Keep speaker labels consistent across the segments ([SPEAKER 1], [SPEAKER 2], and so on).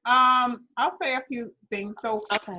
[SPEAKER 1] I'll say a few things. So,
[SPEAKER 2] Okay.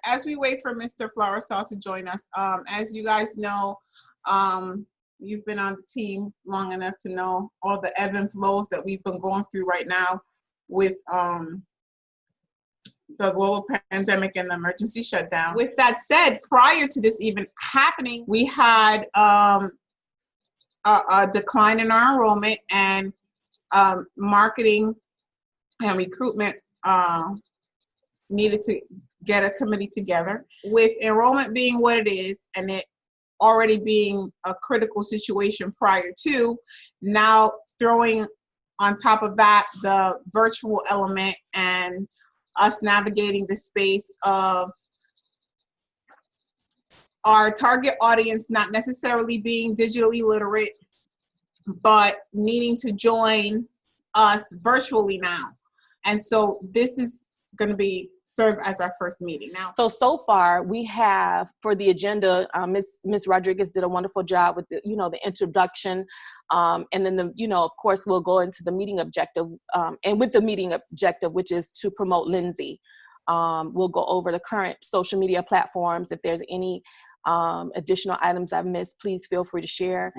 [SPEAKER 1] As we wait for Mr. Flowerstall to join us, as you guys know, you've been on the team long enough to know all the ebb and flows that we've been going through right now with the global pandemic and the emergency shutdown. With that said, prior to this even happening, we had a decline in our enrollment, and marketing and recruitment needed to get a committee together. With enrollment being what it is, and it already being a critical situation prior to, now throwing on top of that the virtual element and us navigating the space of our target audience not necessarily being digitally literate, but needing to join us virtually now. And so this is going to serve as our first meeting now.
[SPEAKER 2] So far we have, for the agenda, Ms. Rodriguez did a wonderful job with the introduction, and then of course we'll go into the meeting objective, and with the meeting objective, which is to promote Lindsay. We'll go over the current social media platforms. If there's any additional items I've missed, please feel free to share.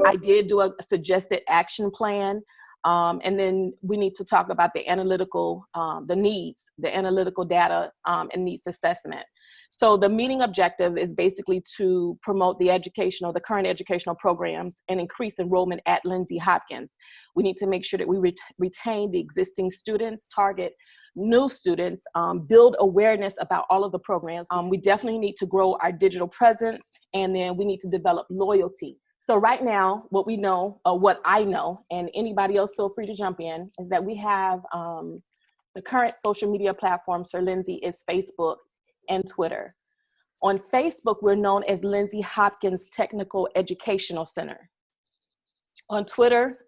[SPEAKER 2] I did do a suggested action plan. And then we need to talk about the analytical, the analytical data and needs assessment. So the meeting objective is basically to promote the current educational programs and increase enrollment at Lindsay Hopkins. We need to make sure that we retain the existing students, target new students, build awareness about all of the programs. We definitely need to grow our digital presence, and then we need to develop loyalty. So right now, what we know, what I know, and anybody else feel free to jump in, is that we have the current social media platforms for Lindsay is Facebook and Twitter. On Facebook, we're known as Lindsay Hopkins Technical Educational Center. On Twitter,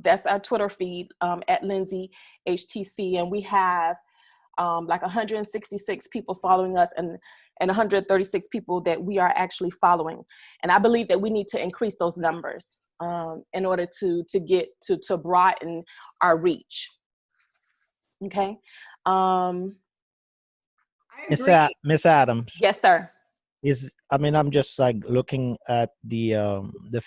[SPEAKER 2] that's our Twitter feed at Lindsay HTC, and we have like 166 people following us, and 136 people that we are actually following. And I believe that we need to increase those numbers in order to broaden our reach. Okay.
[SPEAKER 3] Miss Adams.
[SPEAKER 2] Yes, sir.
[SPEAKER 3] I'm just like looking at the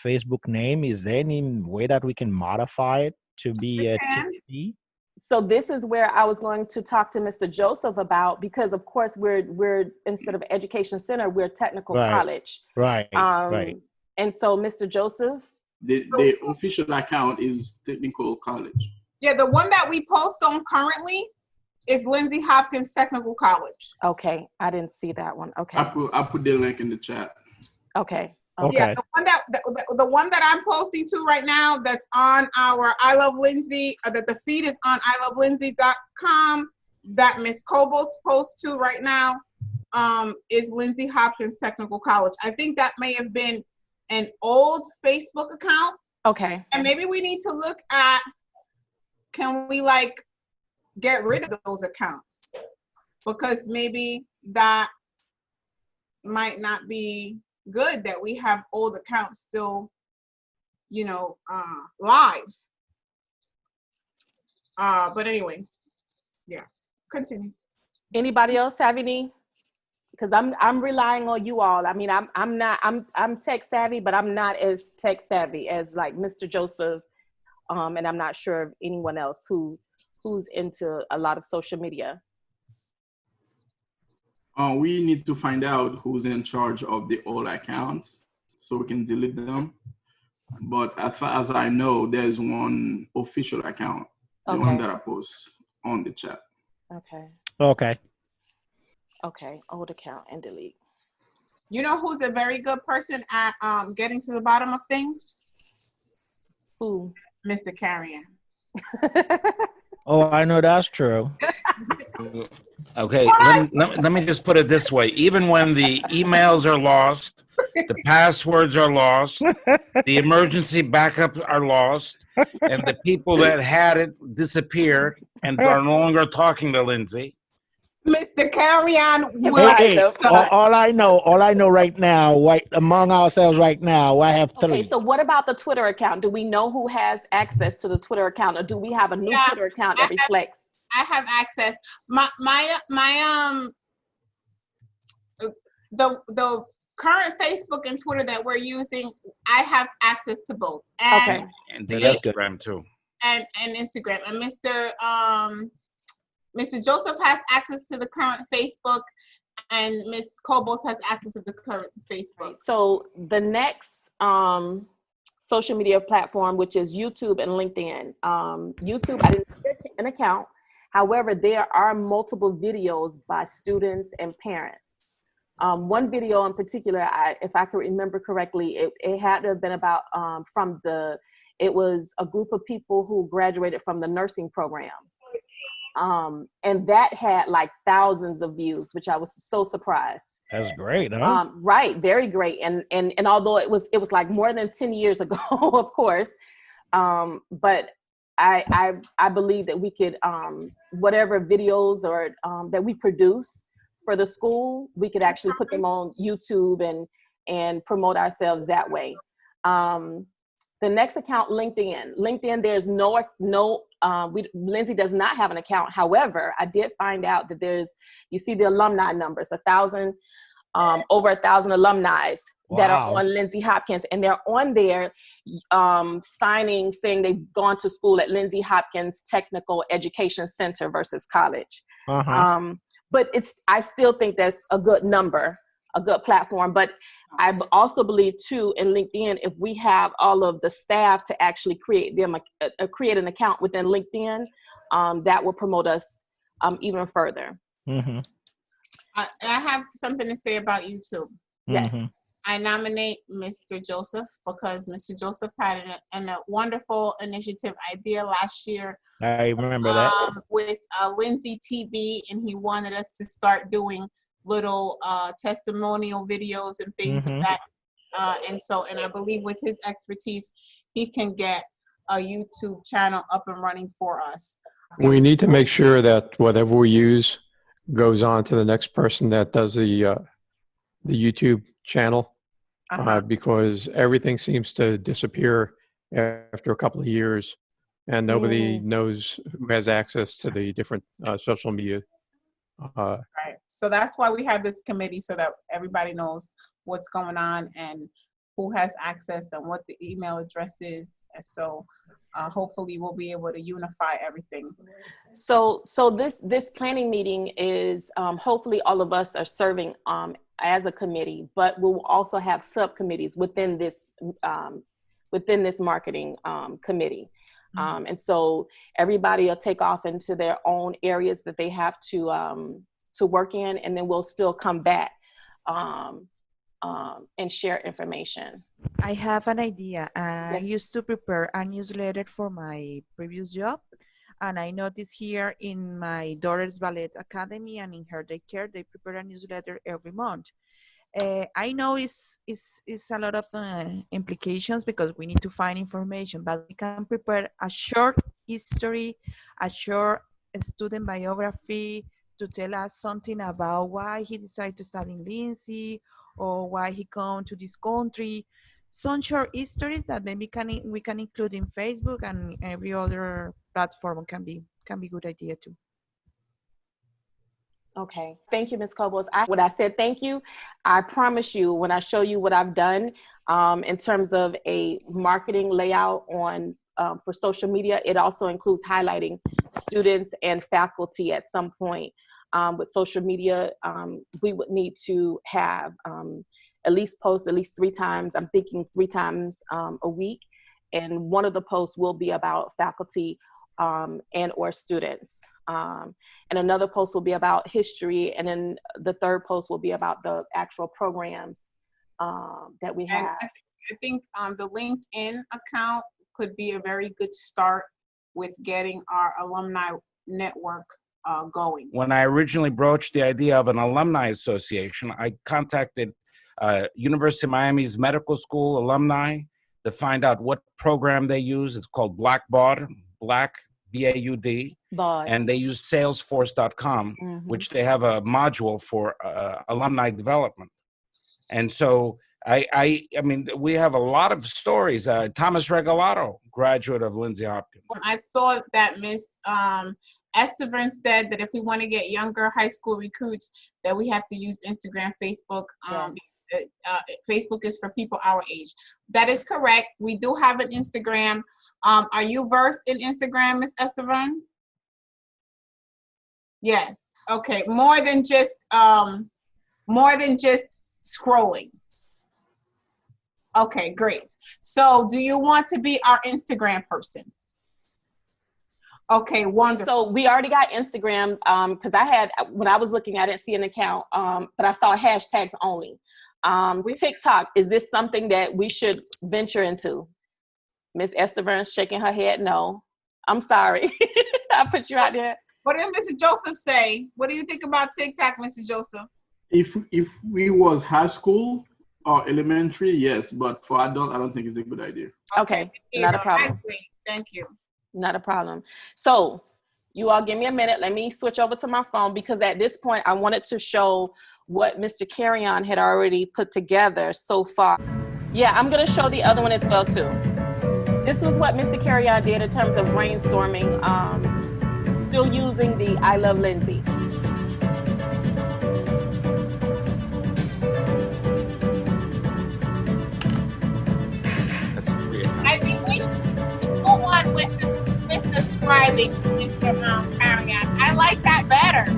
[SPEAKER 3] Facebook name. Is there any way that we can modify it to be a TP?
[SPEAKER 2] So this is where I was going to talk to Mr. Joseph about, because of course we're instead of education center, we're technical college.
[SPEAKER 3] Right. Right.
[SPEAKER 2] And so Mr. Joseph?
[SPEAKER 4] The official account is technical college.
[SPEAKER 1] Yeah, the one that we post on currently is Lindsay Hopkins Technical College.
[SPEAKER 2] Okay, I didn't see that one. Okay.
[SPEAKER 4] I put the link in the chat.
[SPEAKER 2] Okay.
[SPEAKER 1] Yeah, the one that I'm posting to right now, that's on our I Love Lindsay, that the feed is on ilovelindsay.com, that Miss Cobos posts to right now, is Lindsay Hopkins Technical College. I think that may have been an old Facebook account.
[SPEAKER 2] Okay.
[SPEAKER 1] And maybe we need to look at, can we get rid of those accounts? Because maybe that might not be good, that we have old accounts still, live. But anyway, yeah, continue.
[SPEAKER 2] Anybody else have any? Because I'm relying on you all. I mean, I'm tech savvy, but I'm not as tech savvy as like Mr. Joseph, and I'm not sure of anyone else who's into a lot of social media.
[SPEAKER 4] We need to find out who's in charge of the old accounts so we can delete them. But as far as I know, there's one official account, the one that I post on the chat.
[SPEAKER 3] Okay.
[SPEAKER 2] Old account and delete.
[SPEAKER 1] You know who's a very good person at getting to the bottom of things?
[SPEAKER 2] Who?
[SPEAKER 1] Mr. Carrion.
[SPEAKER 3] Oh, I know that's true.
[SPEAKER 5] Okay, let me just put it this way. Even when the emails are lost, the passwords are lost, the emergency backups are lost, and the people that had it disappeared and are no longer talking to Lindsay.
[SPEAKER 1] Mr. Carrion.
[SPEAKER 3] All I know right now, among ourselves right now, I have 3.
[SPEAKER 2] Okay, so what about the Twitter account? Do we know who has access to the Twitter account, or do we have a new Twitter account that reflects?
[SPEAKER 1] I have access. The current Facebook and Twitter that we're using, I have access to both. And,
[SPEAKER 2] Okay.
[SPEAKER 5] And the
[SPEAKER 3] That's good.
[SPEAKER 5] Instagram too.
[SPEAKER 1] and Instagram. And Mr. Joseph has access to the current Facebook, and Ms. Cobos has access to the current Facebook.
[SPEAKER 2] So the next social media platform, which is YouTube and LinkedIn. YouTube, I didn't get an account. However, there are multiple videos by students and parents. One video in particular, if I can remember correctly, it had to have been about it was a group of people who graduated from the nursing program. And that had like thousands of views, which I was so surprised.
[SPEAKER 3] That's great, huh?
[SPEAKER 2] Right, very great. And although it was like more than 10 years ago, of course, but I believe that we could, whatever videos or that we produce for the school, we could actually put them on YouTube and promote ourselves that way. The next account, LinkedIn. LinkedIn, there's Lindsay does not have an account. However, I did find out that you see the alumni numbers, 1,000, over 1,000 alumni that are on Lindsay Hopkins, and they're on there signing, saying they've gone to school at Lindsay Hopkins Technical Education Center versus college. But I still think that's a good number, a good platform. But I also believe too in LinkedIn, if we have all of the staff to actually create an account within LinkedIn, that will promote us even further.
[SPEAKER 3] Mm-hmm.
[SPEAKER 1] I have something to say about YouTube.
[SPEAKER 2] Yes.
[SPEAKER 3] Mm-hmm.
[SPEAKER 1] I nominate Mr. Joseph because Mr. Joseph had a wonderful initiative idea last year.
[SPEAKER 3] I remember that.
[SPEAKER 1] With Lindsay TV, and he wanted us to start doing little testimonial videos and things of that. And I believe with his expertise, he can get a YouTube channel up and running for us.
[SPEAKER 6] We need to make sure that whatever we use goes on to the next person that does the YouTube channel, because everything seems to disappear after a couple of years, and nobody knows who has access to the different social media.
[SPEAKER 1] Right. So that's why we have this committee, so that everybody knows what's going on and who has access and what the email address is. And so hopefully we'll be able to unify everything.
[SPEAKER 2] So this planning meeting is hopefully all of us are serving as a committee, but we'll also have subcommittees within this marketing committee. And so everybody will take off into their own areas that they have to work in, and then we'll still come back and share information.
[SPEAKER 7] I have an idea. I
[SPEAKER 2] Yes.
[SPEAKER 7] used to prepare a newsletter for my previous job, and I noticed here in my daughter's ballet academy and in her daycare, they prepare a newsletter every month. I know it's a lot of implications because we need to find information, but we can prepare a short history, a short student biography to tell us something about why he decided to study in Lindsay or why he come to this country. Some short histories that maybe we can include in Facebook, and every other platform can be good idea too.
[SPEAKER 2] Okay, thank you, Ms. Cobos. When I said thank you, I promise you, when I show you what I've done in terms of a marketing layout for social media, it also includes highlighting students and faculty at some point. With social media, we would need to have at least post at least 3 times. I'm thinking 3 times a week. And one of the posts will be about faculty and or students. And another post will be about history. And then the third post will be about the actual programs that we have.
[SPEAKER 1] And I think the LinkedIn account could be a very good start with getting our alumni network going.
[SPEAKER 5] When I originally broached the idea of an alumni association, I contacted University of Miami's medical school alumni to find out what program they use. It's called Blackbaud, Black, B-A-U-D, and they use salesforce.com, which they have a module for alumni development. And so I mean, we have a lot of stories. Thomas Regalado, graduate of Lindsay Hopkins.
[SPEAKER 1] When I saw that Miss Estevan said that if we want to get younger high school recruits, that we have to use Instagram, Facebook. Facebook is for people our age. That is correct. We do have an Instagram. Are you versed in Instagram, Ms. Estevan? Yes. Okay. More than just scrolling. Okay, great. So do you want to be our Instagram person? Okay, wonderful.
[SPEAKER 2] So we already got Instagram because when I was looking, I didn't see an account, but I saw hashtags only. TikTok, is this something that we should venture into? Miss Estevan's shaking her head no. I'm sorry. I put you out there.
[SPEAKER 1] What did Mr. Joseph say? What do you think about TikTok, Mr. Joseph?
[SPEAKER 4] If we was high school or elementary, yes, but for adult, I don't think it's a good idea.
[SPEAKER 2] Okay, not a problem.
[SPEAKER 1] Thank you.
[SPEAKER 2] Not a problem. So you all give me a minute. Let me switch over to my phone because at this point I wanted to show what Mr. Carrion had already put together so far. Yeah, I'm going to show the other one as well too. This was what Mr. Carrion did in terms of brainstorming, still using the I Love Lindsay.
[SPEAKER 1] I think we should go on with describing Mr. Carrion. I like that better.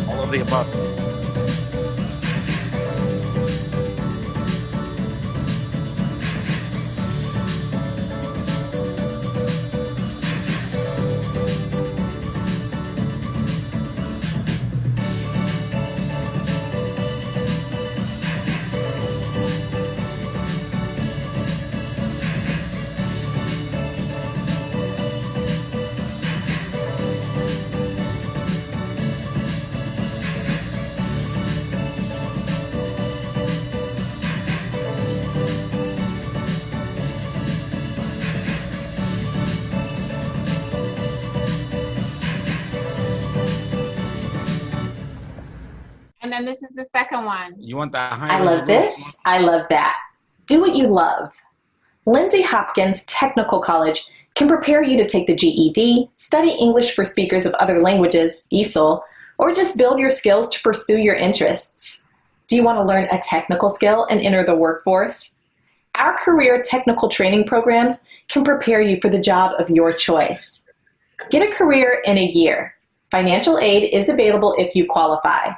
[SPEAKER 5] All of the above.
[SPEAKER 1] And then this is the second one.
[SPEAKER 5] You want the high
[SPEAKER 8] I love this. I love that. Do what you love. Lindsay Hopkins Technical College can prepare you to take the GED, study English for speakers of other languages, ESOL, or just build your skills to pursue your interests. Do you want to learn a technical skill and enter the workforce? Our career technical training programs can prepare you for the job of your choice. Get a career in a year. Financial aid is available if you qualify.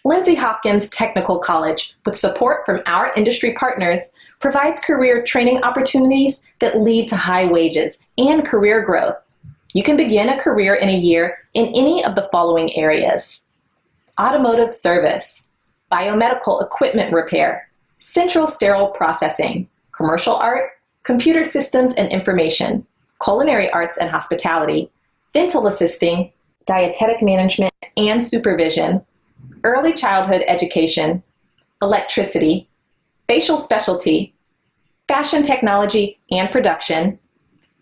[SPEAKER 8] Lindsay Hopkins Technical College, with support from our industry partners, provides career training opportunities that lead to high wages and career growth. You can begin a career in a year in any of the following areas: automotive service, biomedical equipment repair, central sterile processing, commercial art, computer systems and information, culinary arts and hospitality, dental assisting, dietetic management and supervision, early childhood education, electricity, facial specialty, fashion technology and production,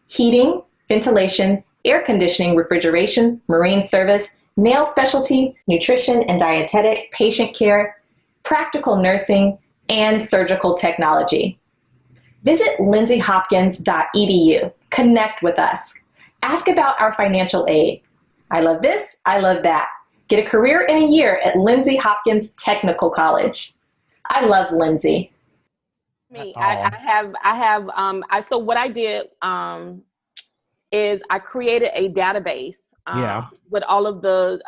[SPEAKER 8] heating, ventilation, air conditioning, refrigeration, marine service, nail specialty, nutrition and dietetic, patient care, practical nursing, and surgical technology. Visit lindsayhopkins.edu. Connect with us. Ask about our financial aid. I love this, I love that. Get a career in a year at Lindsay Hopkins Technical College. I love Lindsay.
[SPEAKER 2] So what I did is I created a database with all of the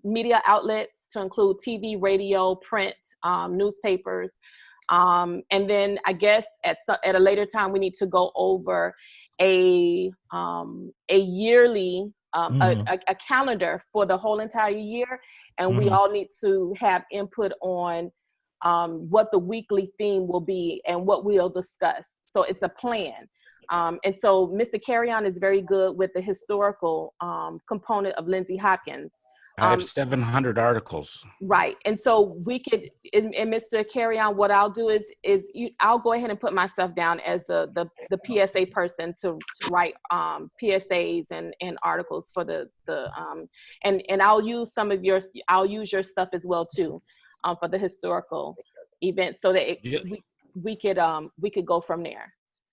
[SPEAKER 2] media outlets to include TV, radio, print, newspapers. And then I guess at a later time, we need to go over a yearly a calendar for the whole entire year. And we all need to have input on what the weekly theme will be and what we'll discuss. So it's a plan. And so Mr. Carrion is very good with the historical component of Lindsay Hopkins.
[SPEAKER 5] I have 700 articles.
[SPEAKER 2] Right. And so we could, and Mr. Carrion, what I'll do is I'll go ahead and put myself down as the PSA person to write PSAs and articles for and I'll use I'll use your stuff as well too, for the historical event so that we could go from there.